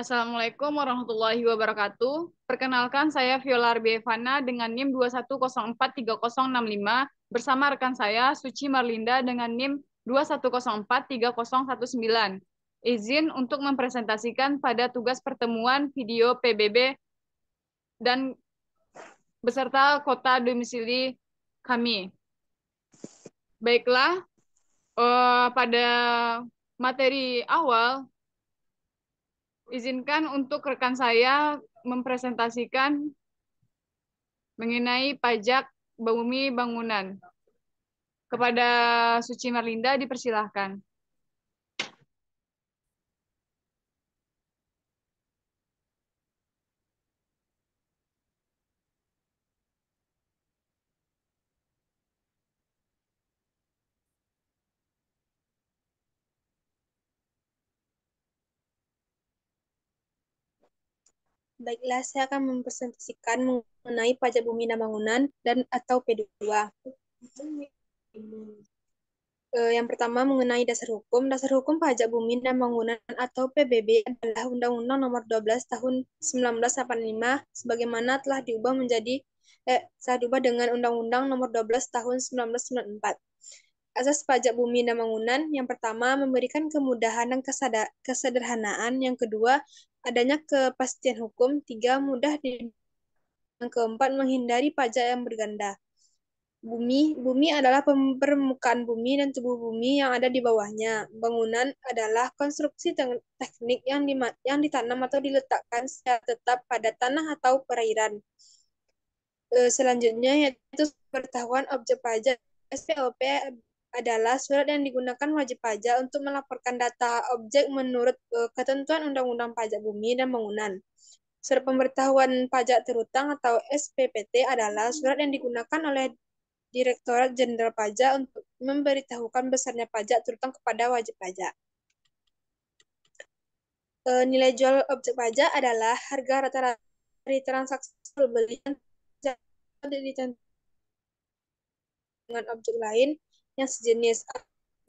Assalamualaikum warahmatullahi wabarakatuh. Perkenalkan, saya Viola Arbievana dengan NIM 210430065 bersama rekan saya Suci Marlinda dengan NIM 210430019. Izin untuk mempresentasikan pada tugas pertemuan video PBB dan beserta kota domisili kami. Baiklah, pada materi awal, izinkan untuk rekan saya mempresentasikan mengenai pajak bumi bangunan. Kepada Suci Marlinda dipersilahkan. Baiklah, saya akan mempresentasikan mengenai pajak bumi dan bangunan dan atau P2. Yang pertama mengenai dasar hukum. Dasar hukum pajak bumi dan bangunan atau PBB adalah Undang-Undang Nomor 12 Tahun 1985 sebagaimana telah diubah dengan Undang-Undang Nomor 12 Tahun 1994. Asas pajak bumi dan bangunan yang pertama memberikan kemudahan dan kesederhanaan, yang kedua adanya kepastian hukum, tiga mudah yang keempat menghindari pajak yang berganda. Bumi adalah permukaan bumi dan tubuh bumi yang ada di bawahnya. Bangunan adalah konstruksi teknik yang ditanam atau diletakkan secara tetap pada tanah atau perairan. Selanjutnya yaitu pengetahuan objek pajak. SPOP adalah surat yang digunakan wajib pajak untuk melaporkan data objek menurut ketentuan Undang-Undang Pajak Bumi dan Bangunan. Surat pemberitahuan pajak terutang atau SPPT adalah surat yang digunakan oleh Direktorat Jenderal Pajak untuk memberitahukan besarnya pajak terutang kepada wajib pajak. Nilai jual objek pajak adalah harga rata-rata dari transaksi jual beli yang dengan objek lain yang sejenis,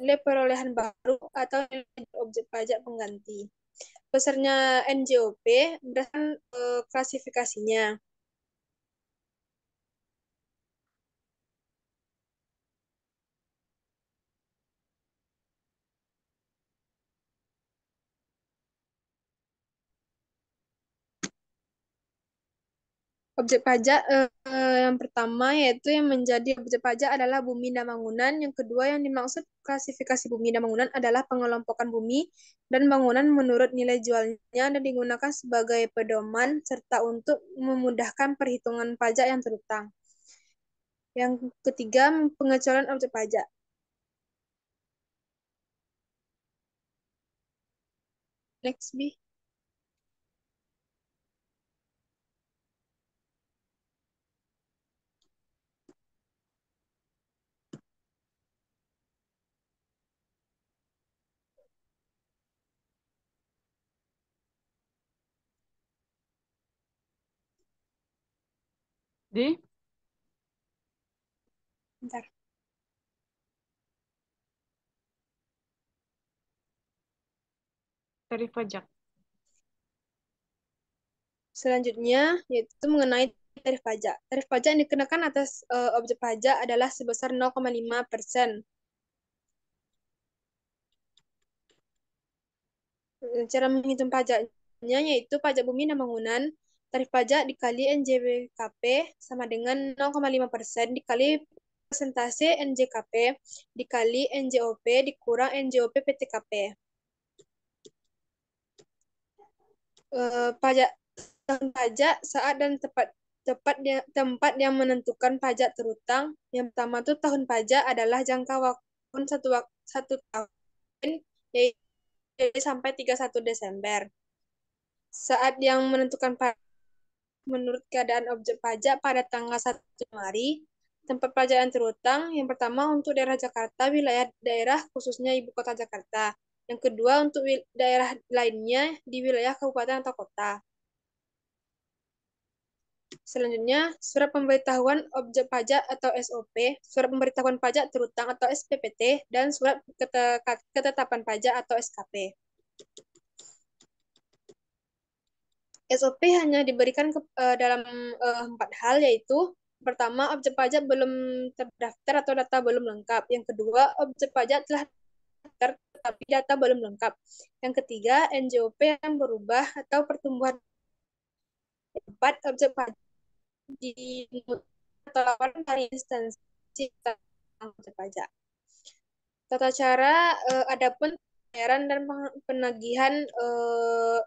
nilai perolehan baru atau nilai objek pajak pengganti. Besarnya NJOP berdasarkan klasifikasinya. Objek pajak yang pertama yaitu yang menjadi objek pajak adalah bumi dan bangunan. Yang kedua yang dimaksud klasifikasi bumi dan bangunan adalah pengelompokan bumi dan bangunan menurut nilai jualnya dan digunakan sebagai pedoman serta untuk memudahkan perhitungan pajak yang terutang. Yang ketiga, pengecualian objek pajak. Next, B. Di Bentar. tarif pajak. Selanjutnya, yaitu mengenai tarif pajak. Tarif pajak yang dikenakan atas objek pajak adalah sebesar 0,5%. Cara menghitung pajaknya yaitu pajak bumi dan bangunan. Tarif pajak dikali NJKP sama dengan 0,5% dikali persentase NJKP dikali NJOP dikurang NJOP PTKP. Pajak pajak saat dan tempat yang menentukan pajak terutang. Yang pertama tuh tahun pajak adalah jangka waktu satu tahun yaitu sampai 31 Desember. Saat yang menentukan pajak menurut keadaan objek pajak pada tanggal 1 Januari, tempat pajak yang terutang yang pertama untuk daerah Jakarta, wilayah daerah khususnya Ibu Kota Jakarta. Yang kedua untuk daerah lainnya di wilayah kabupaten atau kota. Selanjutnya, surat pemberitahuan objek pajak atau SOP, surat pemberitahuan pajak terutang atau SPPT, dan surat ketetapan pajak atau SKP. SOP hanya diberikan dalam 4 hal, yaitu pertama, objek pajak belum terdaftar atau data belum lengkap. Yang kedua, objek pajak telah terdaftar tetapi data belum lengkap. Yang ketiga, NJOP yang berubah atau pertumbuhan. Yang keempat, objek pajak dimutasi atau laporan dari instansi tentang objek pajak. Tata cara adapun pembayaran dan penagihan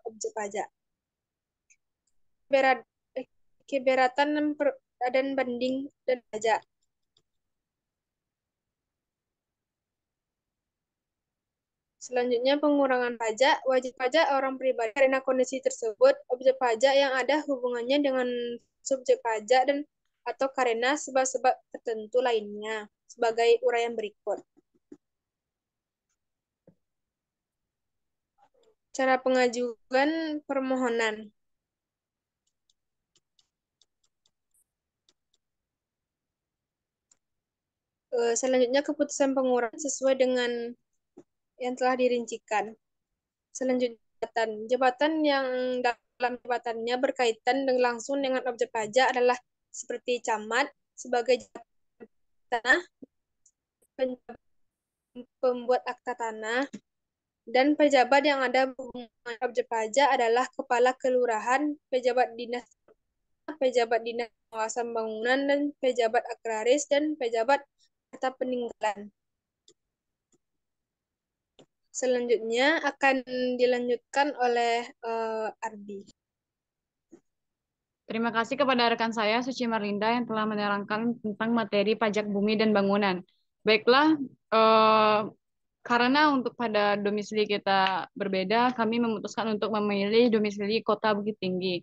objek pajak. Berat, keberatan dan banding dan pajak. Selanjutnya, pengurangan pajak. Wajib pajak orang pribadi karena kondisi tersebut, objek pajak yang ada hubungannya dengan subjek pajak dan atau karena sebab-sebab tertentu lainnya, sebagai uraian berikut. Cara pengajuan permohonan. Selanjutnya, keputusan pengurangan sesuai dengan yang telah dirincikan. Selanjutnya, jabatan yang dalam jabatannya berkaitan langsung dengan objek pajak adalah seperti camat sebagai jabatan tanah, pembuat akta tanah, dan pejabat yang ada hubungan objek pajak adalah kepala kelurahan, pejabat dinas pengawasan bangunan, dan pejabat agraris, dan pejabat harta peninggalan. Selanjutnya akan dilanjutkan oleh Ardi. Terima kasih kepada rekan saya, Suci Marlinda, yang telah menerangkan tentang materi pajak bumi dan bangunan. Baiklah, karena untuk pada domisili kita berbeda, kami memutuskan untuk memilih domisili Kota Bukit Tinggi.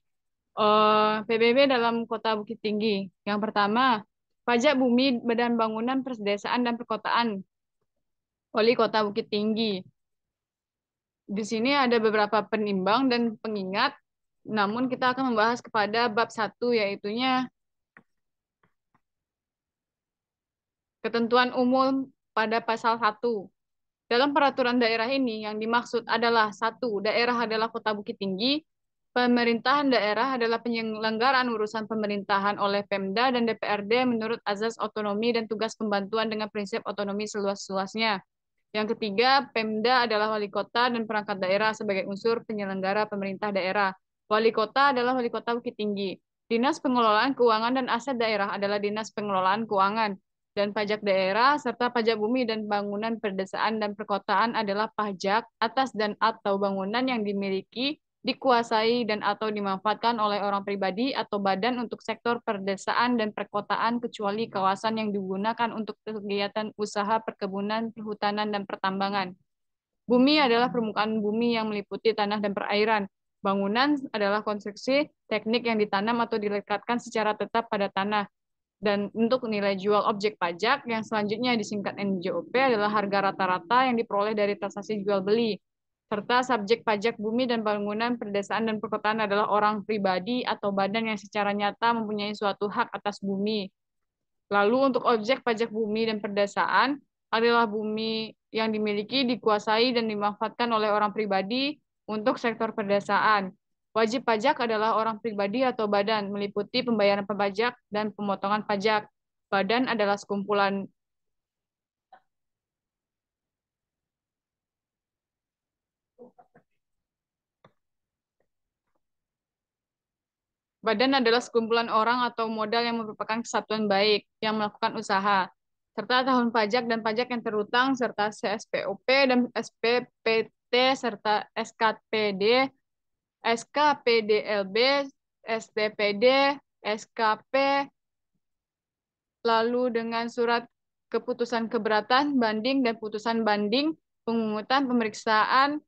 PBB dalam Kota Bukit Tinggi. Yang pertama, pajak bumi dan bangunan perdesaan dan perkotaan. Wali Kota Bukit Tinggi. Di sini ada beberapa penimbang dan pengingat, namun kita akan membahas kepada bab 1, yaitunya ketentuan umum pada pasal 1. Dalam peraturan daerah ini yang dimaksud adalah: 1. Daerah adalah Kota Bukit Tinggi. Pemerintahan daerah adalah penyelenggaraan urusan pemerintahan oleh Pemda dan DPRD menurut azas otonomi dan tugas pembantuan dengan prinsip otonomi seluas-luasnya. Yang ketiga, Pemda adalah wali kota dan perangkat daerah sebagai unsur penyelenggara pemerintah daerah. Wali kota adalah wali kota Bukit Tinggi. Dinas Pengelolaan Keuangan dan Aset Daerah adalah Dinas Pengelolaan Keuangan. Dan pajak daerah serta pajak bumi dan bangunan perdesaan dan perkotaan adalah pajak atas dan atau bangunan yang dimiliki, dikuasai, dan atau dimanfaatkan oleh orang pribadi atau badan untuk sektor perdesaan dan perkotaan kecuali kawasan yang digunakan untuk kegiatan usaha perkebunan, perhutanan, dan pertambangan. Bumi adalah permukaan bumi yang meliputi tanah dan perairan. Bangunan adalah konstruksi teknik yang ditanam atau dilekatkan secara tetap pada tanah. Dan untuk nilai jual objek pajak yang selanjutnya disingkat NJOP adalah harga rata-rata yang diperoleh dari transaksi jual beli. Serta subjek pajak bumi dan bangunan perdesaan dan perkotaan adalah orang pribadi atau badan yang secara nyata mempunyai suatu hak atas bumi. Lalu untuk objek pajak bumi dan perdesaan adalah bumi yang dimiliki, dikuasai, dan dimanfaatkan oleh orang pribadi untuk sektor perdesaan. Wajib pajak adalah orang pribadi atau badan, meliputi pembayaran pajak dan pemotongan pajak. Badan adalah sekumpulan Badan adalah sekumpulan orang atau modal yang merupakan kesatuan baik yang melakukan usaha, serta tahun pajak dan pajak yang terutang, serta CSPOP dan SPPT, serta SKPD, SKPDLB, STPD, SKP, lalu dengan surat keputusan keberatan, banding, dan putusan banding, pemungutan, pemeriksaan,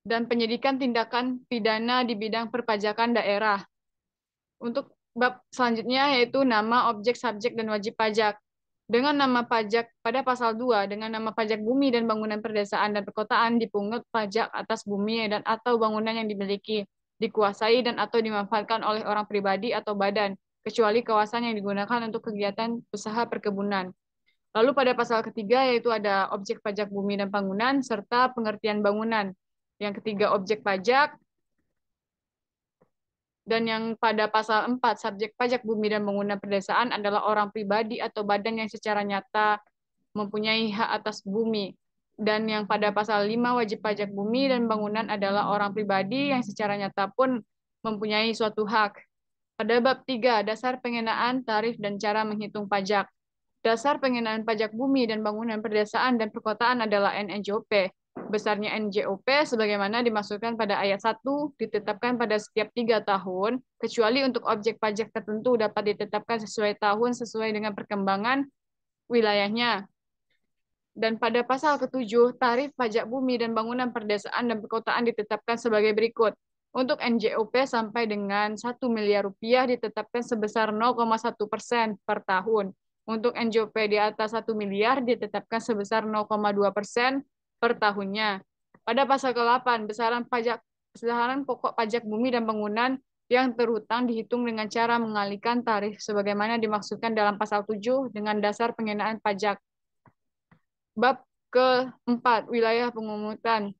dan penyidikan tindakan pidana di bidang perpajakan daerah. Untuk bab selanjutnya yaitu nama, objek, subjek, dan wajib pajak. Dengan nama pajak pada pasal 2, dengan nama pajak bumi dan bangunan perdesaan dan perkotaan dipungut pajak atas bumi dan atau bangunan yang dimiliki, dikuasai, dan atau dimanfaatkan oleh orang pribadi atau badan, kecuali kawasan yang digunakan untuk kegiatan usaha perkebunan. Lalu pada pasal ketiga yaitu ada objek pajak bumi dan bangunan serta pengertian bangunan. Yang ketiga, objek pajak. Dan yang pada pasal 4, subjek pajak bumi dan bangunan pedesaan adalah orang pribadi atau badan yang secara nyata mempunyai hak atas bumi. Dan yang pada pasal 5, wajib pajak bumi dan bangunan adalah orang pribadi yang secara nyata pun mempunyai suatu hak. Pada bab 3, dasar pengenaan tarif dan cara menghitung pajak. Dasar pengenaan pajak bumi dan bangunan pedesaan dan perkotaan adalah NNJOP. Besarnya NJOP sebagaimana dimaksudkan pada ayat 1 ditetapkan pada setiap 3 tahun, kecuali untuk objek pajak tertentu dapat ditetapkan sesuai tahun sesuai dengan perkembangan wilayahnya. Dan pada pasal ke-7, tarif pajak bumi dan bangunan perdesaan dan perkotaan ditetapkan sebagai berikut. Untuk NJOP sampai dengan 1 miliar rupiah ditetapkan sebesar 0,1% per tahun. Untuk NJOP di atas 1 miliar ditetapkan sebesar 0,2% per tahunnya. Pada pasal ke-8, besaran pokok pajak bumi dan bangunan yang terhutang dihitung dengan cara mengalihkan tarif sebagaimana dimaksudkan dalam pasal 7 dengan dasar pengenaan pajak. Bab keempat, wilayah pengukutan.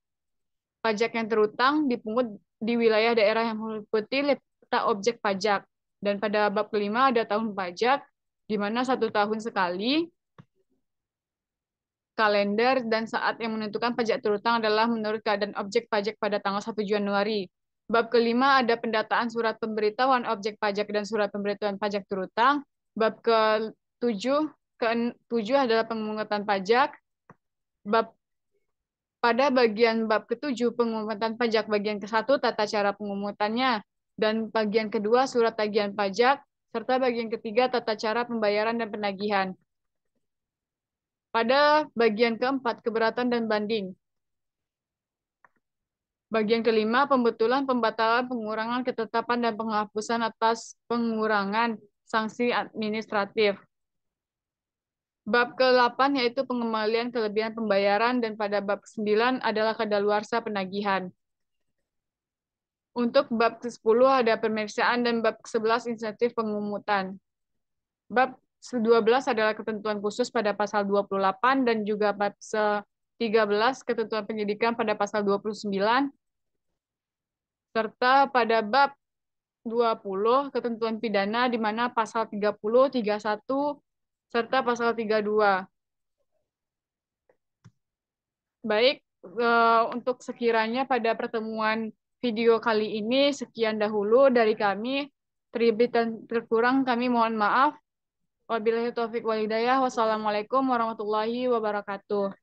Pajak yang terutang dipungut di wilayah daerah yang meliputi letak objek pajak. Dan pada bab kelima ada tahun pajak, di mana 1 tahun sekali, kalender dan saat yang menentukan pajak terutang adalah menurut keadaan objek pajak pada tanggal 1 Januari. Bab kelima ada pendataan surat pemberitahuan objek pajak dan surat pemberitahuan pajak terutang. Bab ke-7 adalah pemungutan pajak. Pada bagian bab ke-7 pengumuman pajak bagian ke-1 tata cara pengumutannya dan bagian kedua surat tagihan pajak serta bagian ketiga tata cara pembayaran dan penagihan. Pada bagian keempat keberatan dan banding. Bagian kelima pembetulan, pembatalan, pengurangan, ketetapan dan penghapusan atas pengurangan sanksi administratif. Bab ke-8 yaitu pengembalian kelebihan pembayaran dan pada bab ke-9 adalah kadaluarsa penagihan. Untuk bab ke-10 ada pemeriksaan dan bab ke-11 insentif pengumutan. Bab ke-12 adalah ketentuan khusus pada pasal 28 dan juga bab ke-13 ketentuan penyidikan pada pasal 29 serta pada bab 20 ketentuan pidana di mana pasal 30, 31 serta pasal 32. Baik, untuk sekiranya pada pertemuan video kali ini sekian dahulu dari kami. Terlebih dan terkurang kami mohon maaf. Wabillahi taufiq walhidayah. Wassalamualaikum warahmatullahi wabarakatuh.